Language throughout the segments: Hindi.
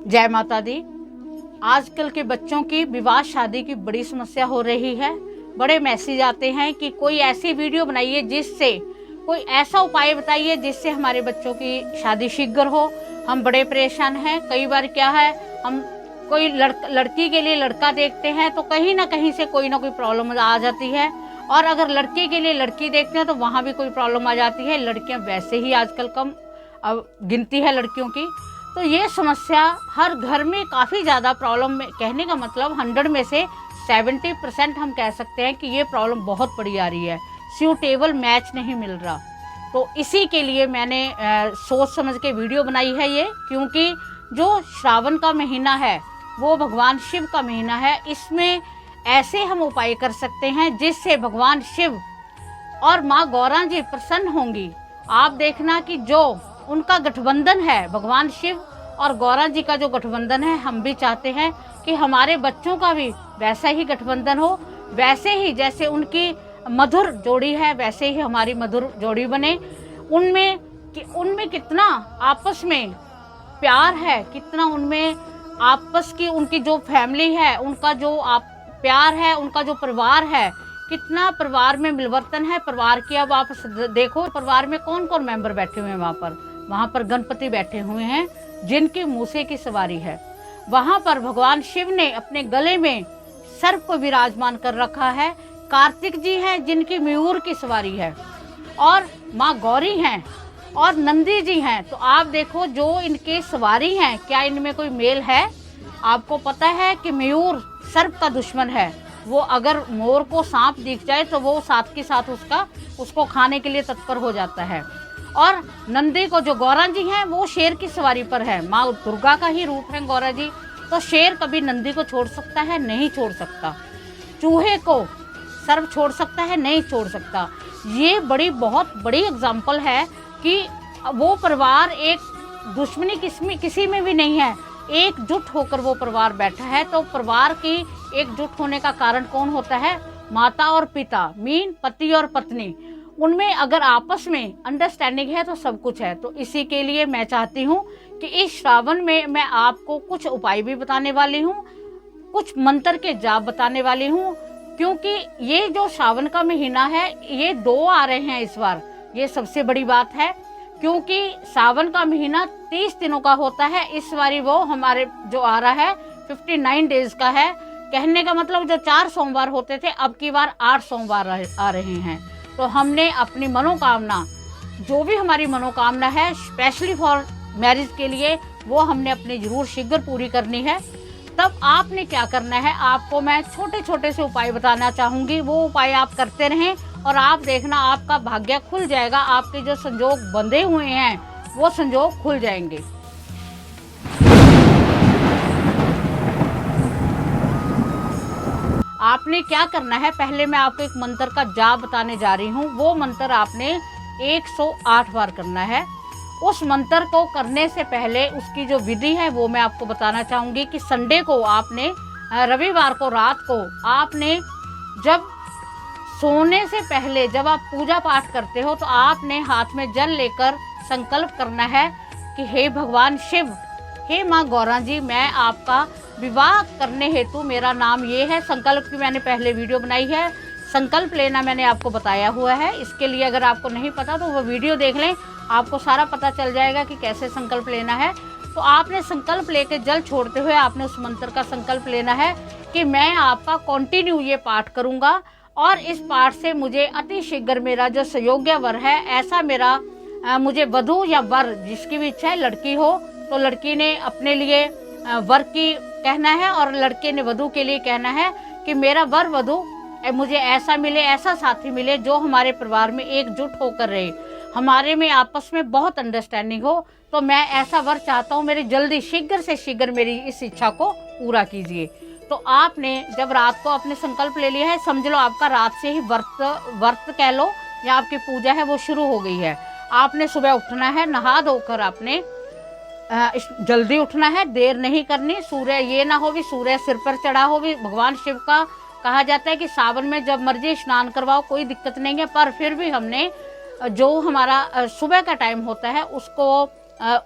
जय माता दी। आजकल के बच्चों की विवाह शादी की बड़ी समस्या हो रही है। बड़े मैसेज आते हैं कि कोई ऐसी वीडियो बनाइए जिससे कोई ऐसा उपाय बताइए जिससे हमारे बच्चों की शादी शीघ्र हो। हम बड़े परेशान हैं। कई बार क्या है, हम कोई लड़की के लिए लड़का देखते हैं तो कहीं ना कहीं से कोई ना कोई प्रॉब्लम आ जाती है, और अगर लड़के के लिए लड़की देखते हैं तो वहाँ भी कोई प्रॉब्लम आ जाती है। लड़कियाँ वैसे ही आजकल कम अब गिनती है लड़कियों की। तो ये समस्या हर घर में काफ़ी ज़्यादा प्रॉब्लम में, कहने का मतलब 100 में से 70% हम कह सकते हैं कि ये प्रॉब्लम बहुत बड़ी आ रही है। सूटेबल मैच नहीं मिल रहा। तो इसी के लिए मैंने सोच समझ के वीडियो बनाई है ये, क्योंकि जो श्रावण का महीना है वो भगवान शिव का महीना है। इसमें ऐसे हम उपाय कर सकते हैं जिससे भगवान शिव और माँ गौरा जी प्रसन्न होंगी। आप देखना कि जो उनका गठबंधन है, भगवान शिव और गौरा जी का जो गठबंधन है, हम भी चाहते हैं कि हमारे बच्चों का भी वैसा ही गठबंधन हो। वैसे ही जैसे उनकी मधुर जोड़ी है वैसे ही हमारी मधुर जोड़ी बने। उनमें कितना आपस में प्यार है, कितना उनमें आपस की उनकी जो फैमिली है, उनका जो आप प्यार है, उनका जो परिवार है, कितना परिवार में मिलवर्तन है परिवार की। अब आप देखो परिवार में कौन कौन मेंबर बैठे हुए हैं। वहाँ पर गणपति बैठे हुए हैं जिनकी मूसे की सवारी है। वहाँ पर भगवान शिव ने अपने गले में सर्प को विराजमान कर रखा है। कार्तिक जी हैं जिनकी मयूर की सवारी है, और माँ गौरी हैं और नंदी जी हैं। तो आप देखो जो इनके सवारी हैं, क्या इनमें कोई मेल है? आपको पता है कि मयूर सर्प का दुश्मन है। वो अगर मोर को सांप दिख जाए तो वो साथ के साथ उसको खाने के लिए तत्पर हो जाता है। और नंदी को जो गौरा जी हैं वो शेर की सवारी पर है। माँ दुर्गा का ही रूप है गौरा जी। तो शेर कभी नंदी को छोड़ सकता है? नहीं छोड़ सकता। चूहे को सर्प छोड़ सकता है? नहीं छोड़ सकता। ये बहुत बड़ी एग्जाम्पल है कि वो परिवार एक दुश्मनी किसी में भी नहीं है, एकजुट होकर वो परिवार बैठा है। तो परिवार की एकजुट होने का कारण कौन होता है? माता और पिता, मीन पति और पत्नी। उनमें अगर आपस में अंडरस्टैंडिंग है तो सब कुछ है। तो इसी के लिए मैं चाहती हूँ कि इस श्रावण में मैं आपको कुछ उपाय भी बताने वाली हूँ, कुछ मंत्र के जाप बताने वाली हूँ, क्योंकि ये जो श्रावण का महीना है ये 2 आ रहे हैं इस बार। ये सबसे बड़ी बात है, क्योंकि सावन का महीना 30 दिनों का होता है। इस बारी वो हमारे जो आ रहा है 59 डेज का है। कहने का मतलब जो 4 सोमवार होते थे अब की बार 8 सोमवार आ रहे हैं। तो हमने अपनी मनोकामना, जो भी हमारी मनोकामना है स्पेशली फॉर मैरिज के लिए, वो हमने अपनी जरूर शीघ्र पूरी करनी है। तब आपने क्या करना है, आपको मैं छोटे छोटे से उपाय बताना चाहूँगी। वो उपाय आप करते रहें और आप देखना आपका भाग्य खुल जाएगा। आपके जो संजोग बंधे हुए हैं वो संजोग खुल जाएंगे। आपने क्या करना है, पहले मैं आपको एक मंत्र का जाप बताने जा रही हूँ। वो मंत्र आपने 108 बार करना है। उस मंत्र को करने से पहले उसकी जो विधि है वो मैं आपको बताना चाहूँगी कि संडे को आपने, रविवार को रात को आपने, जब सोने से पहले जब आप पूजा पाठ करते हो तो आपने हाथ में जल लेकर संकल्प करना है कि हे भगवान शिव, हे माँ गौरा जी, मैं आपका विवाह करने हेतु मेरा नाम ये है। संकल्प की मैंने पहले वीडियो बनाई है। संकल्प लेना मैंने आपको बताया हुआ है। इसके लिए अगर आपको नहीं पता तो वो वीडियो देख लें, आपको सारा पता चल जाएगा कि कैसे संकल्प लेना है। तो आपने संकल्प लेके जल छोड़ते हुए आपने उस मंत्र का संकल्प लेना है कि मैं आपका कंटिन्यू ये पाठ करूँगा, और इस पाठ से मुझे अति शीघ्र मेरा जो सुयोग्य वर है, ऐसा मेरा मुझे वधू या वर, जिसकी भी इच्छा है, लड़की हो तो लड़की ने अपने लिए वर की कहना है और लड़के ने वधू के लिए कहना है कि मेरा वर वधू मुझे ऐसा मिले, ऐसा साथी मिले जो हमारे परिवार में एकजुट होकर रहे, हमारे में आपस में बहुत अंडरस्टैंडिंग हो। तो मैं ऐसा वर चाहता हूँ, मेरी जल्दी शीघ्र से शीघ्र मेरी इस इच्छा को पूरा कीजिए। तो आपने जब रात को अपने संकल्प ले लिया है, समझ लो आपका रात से ही व्रत कह लो या आपकी पूजा है वो शुरू हो गई है। आपने सुबह उठना है, नहा धोकर आपने जल्दी उठना है, देर नहीं करनी। सूर्य ये ना हो भी सूर्य सिर पर चढ़ा हो भी। भगवान शिव का कहा जाता है कि सावन में जब मर्जी स्नान करवाओ, कोई दिक्कत नहीं है, पर फिर भी हमने जो हमारा सुबह का टाइम होता है उसको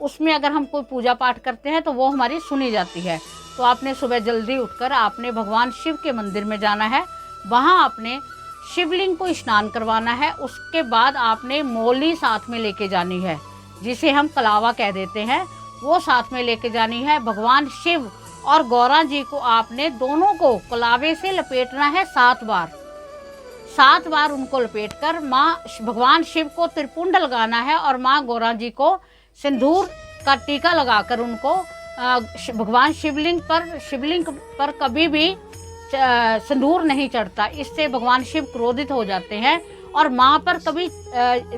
उसमें अगर हम कोई पूजा पाठ करते हैं तो वो हमारी सुनी जाती है। तो आपने सुबह जल्दी उठकर आपने भगवान शिव के मंदिर में जाना है, वहाँ आपने शिवलिंग को स्नान करवाना है। उसके बाद आपने मौली साथ में लेके जानी है, जिसे हम कलावा कह देते हैं, वो साथ में लेके जानी है। भगवान शिव और गौरा जी को आपने दोनों को कलावे से लपेटना है 7 बार। 7 बार उनको लपेटकर माँ भगवान शिव को त्रिपुंड लगाना है और माँ गौरा जी को सिंदूर का टीका लगाकर उनको भगवान शिवलिंग पर कभी भी सिंदूर नहीं चढ़ता। इससे भगवान शिव क्रोधित हो जाते हैं। और माँ पर कभी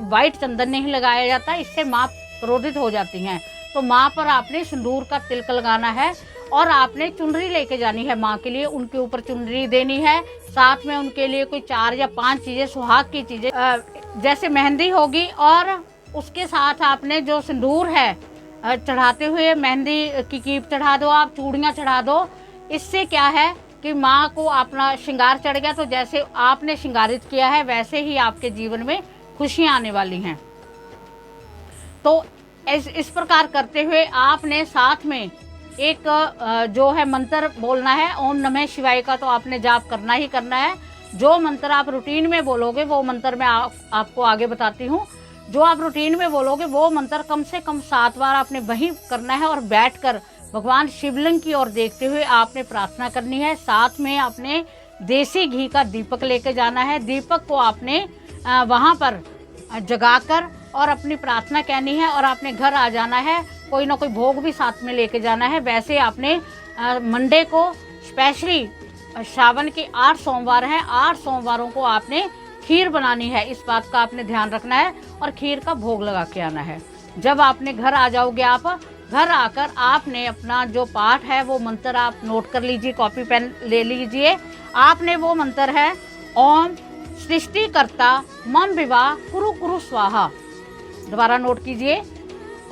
वाइट चंदन नहीं लगाया जाता, इससे माँ क्रोधित हो जाती हैं। तो माँ पर आपने सिंदूर का तिलक लगाना है और आपने चुनरी लेके जानी है माँ के लिए, उनके ऊपर चुनरी देनी है। साथ में उनके लिए कोई 4 या 5 चीज़ें, सुहाग की चीज़ें, जैसे मेहंदी होगी, और उसके साथ आपने जो सिंदूर है चढ़ाते हुए मेहंदी की कीप चढ़ा दो, आप चूड़ियाँ चढ़ा दो। इससे क्या है कि माँ को अपना श्रृंगार चढ़ गया, तो जैसे आपने श्रृंगारित किया है वैसे ही आपके जीवन में खुशियाँ आने वाली हैं। तो इस प्रकार करते हुए आपने साथ में एक जो है मंत्र बोलना है, ओम नमः शिवाय का तो आपने जाप करना ही करना है। जो मंत्र आप रूटीन में बोलोगे वो मंत्र मैं आपको आगे बताती हूँ। जो आप रूटीन में बोलोगे वो मंत्र कम से कम 7 बार आपने वही करना है और बैठकर भगवान शिवलिंग की ओर देखते हुए आपने प्रार्थना करनी है। साथ में आपने देसी घी का दीपक लेके जाना है। दीपक को आपने वहाँ पर जगाकर और अपनी प्रार्थना कहनी है और आपने घर आ जाना है। कोई ना कोई भोग भी साथ में लेके जाना है। वैसे आपने मंडे को स्पेशली श्रावण के 8 सोमवार हैं, 8 सोमवारों को आपने खीर बनानी है। इस बात का आपने ध्यान रखना है और खीर का भोग लगा के आना है। जब आपने घर आ जाओगे, आप घर आकर आपने अपना जो पाठ है वो मंत्र आप नोट कर लीजिए, कॉपी पेन ले लीजिए। आपने वो मंत्र है, ओम सृष्टिकर्ता मम विवाह कुरु कुरु स्वाहा। दोबारा नोट कीजिए,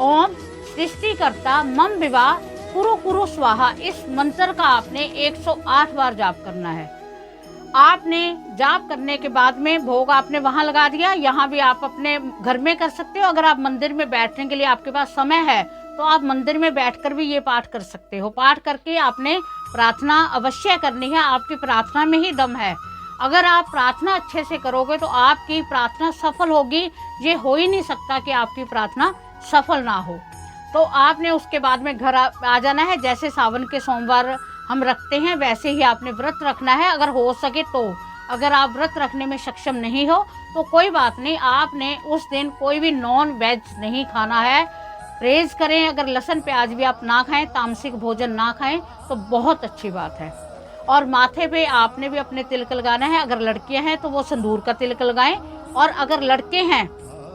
ओम सृष्टिकर्ता मम विवाह कुरु कुरु स्वाहा। इस मंत्र का आपने 108 बार जाप करना है। आपने जाप करने के बाद में भोग आपने वहां लगा दिया। यहाँ भी आप अपने घर में कर सकते हो। अगर आप मंदिर में बैठने के लिए आपके पास समय है तो आप मंदिर में बैठकर भी ये पाठ कर सकते हो। पाठ करके आपने प्रार्थना अवश्य करनी है। आपकी प्रार्थना में ही दम है। अगर आप प्रार्थना अच्छे से करोगे तो आपकी प्रार्थना सफल होगी। ये हो ही नहीं सकता कि आपकी प्रार्थना सफल ना हो। तो आपने उसके बाद में घर आ जाना है। जैसे सावन के सोमवार हम रखते हैं वैसे ही आपने व्रत रखना है, अगर हो सके तो। अगर आप व्रत रखने में सक्षम नहीं हो तो कोई बात नहीं, आपने उस दिन कोई भी नॉन वेज नहीं खाना है। परहेज करें, अगर लहसुन प्याज भी आप ना खाएं, तामसिक भोजन ना खाएं तो बहुत अच्छी बात है। और माथे पे आपने भी अपने तिलक लगाना है। अगर लड़कियां हैं तो वो सिंदूर का तिलक लगाएं और अगर लड़के हैं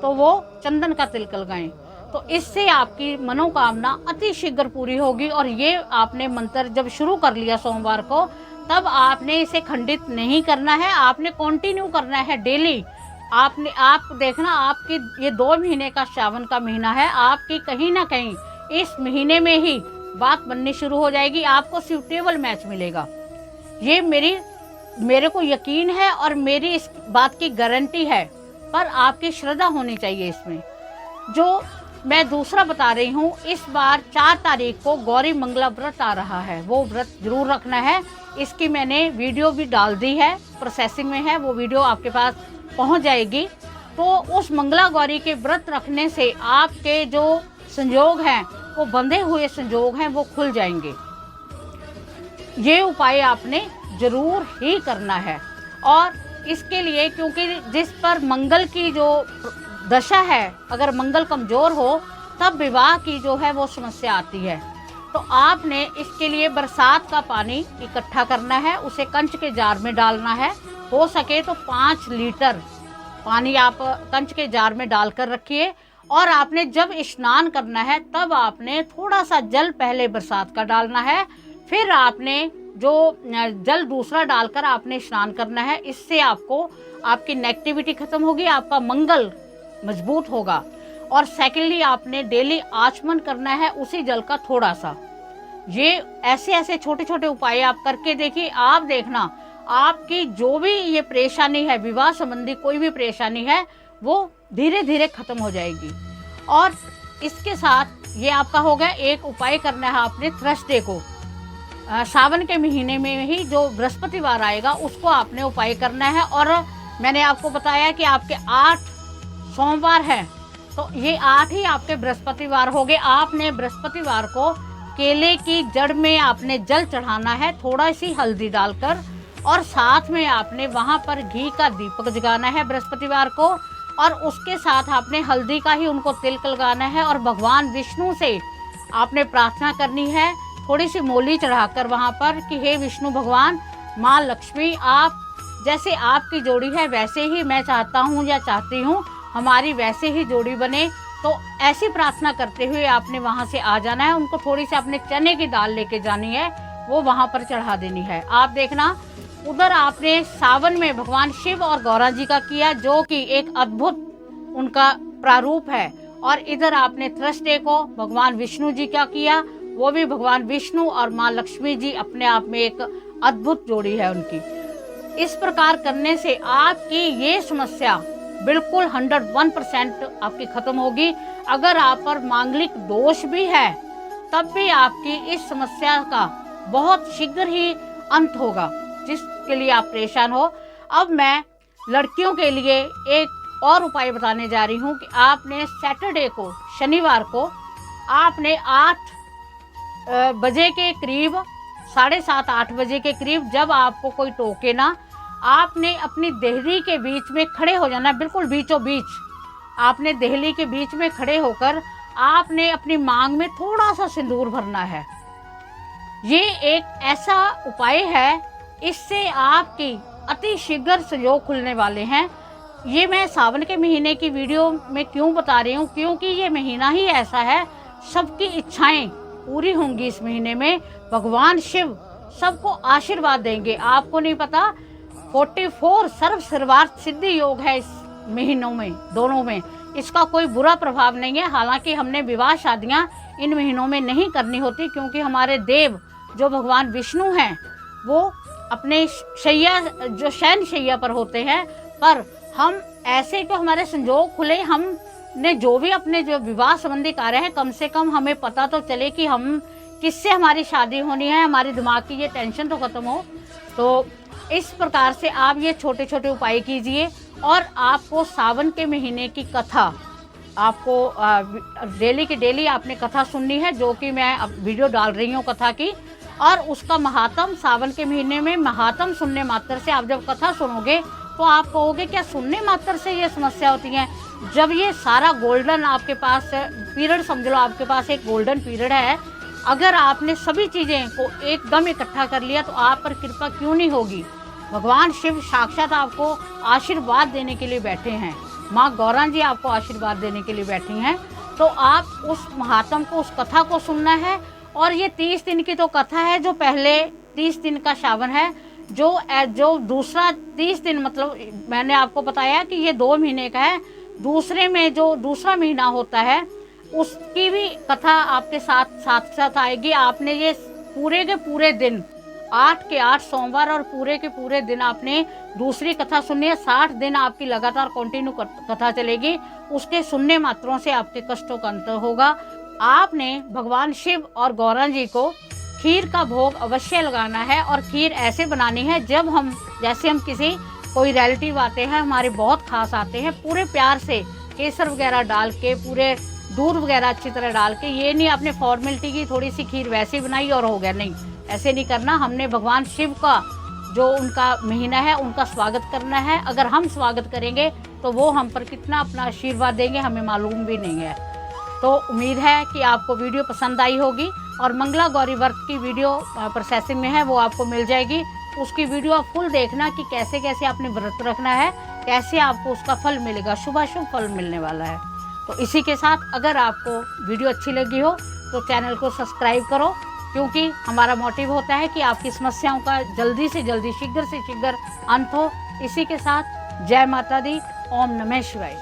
तो वो चंदन का तिलक लगाएं। तो इससे आपकी मनोकामना अति शीघ्र पूरी होगी। और ये आपने मंत्र जब शुरू कर लिया सोमवार को, तब आपने इसे खंडित नहीं करना है, आपने कंटिन्यू करना है डेली। आप देखना, आपकी ये 2 महीने का श्रावण का महीना है, आपकी कहीं ना कहीं इस महीने में ही बात बननी शुरू हो जाएगी। आपको सूटेबल मैच मिलेगा। ये मेरे को यकीन है और मेरी इस बात की गारंटी है, पर आपकी श्रद्धा होनी चाहिए इसमें। जो मैं दूसरा बता रही हूँ, इस बार 4 तारीख को गौरी मंगला व्रत आ रहा है, वो व्रत जरूर रखना है। इसकी मैंने वीडियो भी डाल दी है, प्रोसेसिंग में है, वो वीडियो आपके पास पहुँच जाएगी। तो उस मंगला गौरी के व्रत रखने से आपके जो संयोग हैं, वो बंधे हुए संयोग हैं, वो खुल जाएंगे। ये उपाय आपने जरूर ही करना है। और इसके लिए, क्योंकि जिस पर मंगल की जो दशा है, अगर मंगल कमजोर हो तब विवाह की जो है वो समस्या आती है। तो आपने इसके लिए बरसात का पानी इकट्ठा करना है, उसे कंच के जार में डालना है। हो सके तो 5 लीटर पानी आप कंच के जार में डालकर रखिए। और आपने जब स्नान करना है तब आपने थोड़ा सा जल पहले बरसात का डालना है, फिर आपने जो जल दूसरा डालकर आपने स्नान करना है। इससे आपकी नेगेटिविटी खत्म होगी, आपका मंगल मजबूत होगा। और सेकेंडली आपने डेली आचमन करना है उसी जल का थोड़ा सा। ये ऐसे छोटे छोटे उपाय आप करके देखिए। आप देखना, आपकी जो भी ये परेशानी है, विवाह संबंधी कोई भी परेशानी है, वो धीरे धीरे खत्म हो जाएगी। और इसके साथ ये आपका हो गया। एक उपाय करना है आपने थर्सडे को, सावन के महीने में ही जो बृहस्पतिवार आएगा उसको आपने उपाय करना है। और मैंने आपको बताया कि आपके 8 सोमवार हैं, तो ये 8 ही आपके बृहस्पतिवार हो गए। आपने बृहस्पतिवार को केले की जड़ में आपने जल चढ़ाना है, थोड़ा सी हल्दी डालकर, और साथ में आपने वहाँ पर घी का दीपक जगाना है बृहस्पतिवार को, और उसके साथ आपने हल्दी का ही उनको तिलक लगाना है। और भगवान विष्णु से आपने प्रार्थना करनी है, थोड़ी सी मोली चढ़ाकर वहाँ पर, कि हे विष्णु भगवान, माँ लक्ष्मी, आप जैसे आपकी जोड़ी है वैसे ही मैं चाहता हूँ या चाहती हूँ हमारी वैसे ही जोड़ी बने। तो ऐसी प्रार्थना करते हुए आपने वहाँ से आ जाना है। उनको थोड़ी सी आपने चने की दाल लेके जानी है, वो वहाँ पर चढ़ा देनी है। आप देखना, उधर आपने सावन में भगवान शिव और गौरा जी का किया, जो कि एक अद्भुत उनका प्रारूप है। और इधर आपने थर्सडे को भगवान विष्णु जी का किया, वो भी भगवान विष्णु और माँ लक्ष्मी जी अपने आप में एक अद्भुत जोड़ी है उनकी। इस प्रकार करने से आपकी ये समस्या बिल्कुल 101% आपकी खत्म होगी। अगर आप पर मांगलिक दोष भी है तब भी आपकी इस समस्या का बहुत शीघ्र ही अंत होगा, जिसके लिए आप परेशान हो। अब मैं लड़कियों के लिए एक और उपाय बताने जा रही हूँ कि आपने सैटरडे को, शनिवार को, आपने 8 बजे के करीब, 7:30 8 बजे के करीब, जब आपको कोई टोके ना, आपने अपनी देहली के बीच में खड़े हो जाना, बिल्कुल बीचों बीच। आपने देहली के बीच में खड़े होकर आपने अपनी मांग में थोड़ा सा सिंदूर भरना है। ये एक ऐसा उपाय है, इससे आपकी अति शीघ्र संयोग खुलने वाले हैं। ये मैं सावन के महीने की वीडियो में क्यों बता रही हूँ, क्योंकि ये महीना ही ऐसा है, सबकी इच्छाएं पूरी होंगी इस महीने में। भगवान शिव सबको आशीर्वाद देंगे। आपको नहीं पता, 44 सर्व सर्वार्थ सिद्धि योग है इस महीनों में, दोनों में। इसका कोई बुरा प्रभाव नहीं है। हालांकि हमने विवाह शादियां इन महीनों में नहीं करनी होती, क्योंकि हमारे देव जो भगवान विष्णु हैं वो अपने शैया, जो शयन शैया पर होते हैं। पर हम ऐसे कि हमारे संजोग खुले, हमने जो भी अपने जो विवाह संबंधी कार्य है, कम से कम हमें पता तो चले कि हम किससे हमारी शादी होनी है, हमारे दिमाग की ये टेंशन तो खत्म हो। तो इस प्रकार से आप ये छोटे छोटे उपाय कीजिए। और आपको सावन के महीने की कथा, आपको डेली की डेली आपने कथा सुननी है, जो कि मैं अब वीडियो डाल रही हूँ कथा की। और उसका महात्म, सावन के महीने में महात्म सुनने मात्र से, आप जब कथा सुनोगे तो आप कहोगे क्या सुनने मात्र से ये समस्या होती है। जब ये सारा गोल्डन आपके पास पीरियड, समझ लो आपके पास एक गोल्डन पीरियड है, अगर आपने सभी चीज़ें को एकदम इकट्ठा कर लिया तो आप पर कृपा क्यों नहीं होगी। भगवान शिव साक्षात आपको आशीर्वाद देने के लिए बैठे हैं, माँ गौरा जी आपको आशीर्वाद देने के लिए बैठी हैं। तो आप उस महात्म को, उस कथा को सुनना है। और ये 30 दिन की तो कथा है, जो पहले 30 दिन का सावन है, जो दूसरा 30 दिन, मतलब मैंने आपको बताया कि ये 2 महीने का है, दूसरे में जो दूसरा महीना होता है उसकी भी कथा आपके साथ आएगी। आपने ये पूरे के पूरे दिन, 8 के 8 सोमवार और पूरे के पूरे दिन आपने दूसरी कथा सुननी है। 60 दिन आपकी लगातार कंटिन्यू कथा चलेगी। उसके सुनने मात्रों से आपके कष्टों का अंत होगा। आपने भगवान शिव और गौरा जी को खीर का भोग अवश्य लगाना है। और खीर ऐसे बनानी है, जब हम, जैसे हम किसी कोई रिलेटिव आते हैं, हमारे बहुत खास आते हैं, पूरे प्यार से केसर वगैरह डाल के, पूरे दूध वगैरह अच्छी तरह डाल के, ये नहीं आपने फॉर्मेलिटी की थोड़ी सी खीर वैसे बनाई और हो गया, नहीं, ऐसे नहीं करना। हमने भगवान शिव का जो उनका महीना है उनका स्वागत करना है। अगर हम स्वागत करेंगे तो वो हम पर कितना अपना आशीर्वाद देंगे हमें मालूम भी नहीं है। तो उम्मीद है कि आपको वीडियो पसंद आई होगी। और मंगला गौरी व्रत की वीडियो प्रोसेसिंग में है, वो आपको मिल जाएगी। उसकी वीडियो आप फुल देखना कि कैसे कैसे आपने व्रत रखना है, कैसे आपको उसका फल मिलेगा, शुभ फल मिलने वाला है। तो इसी के साथ अगर आपको वीडियो अच्छी लगी हो तो चैनल को सब्सक्राइब करो, क्योंकि हमारा मोटिव होता है कि आपकी समस्याओं का जल्दी से जल्दी, शीघ्र से शीघ्र अंत हो। इसी के साथ जय माता दी, ओम नमः शिवाय।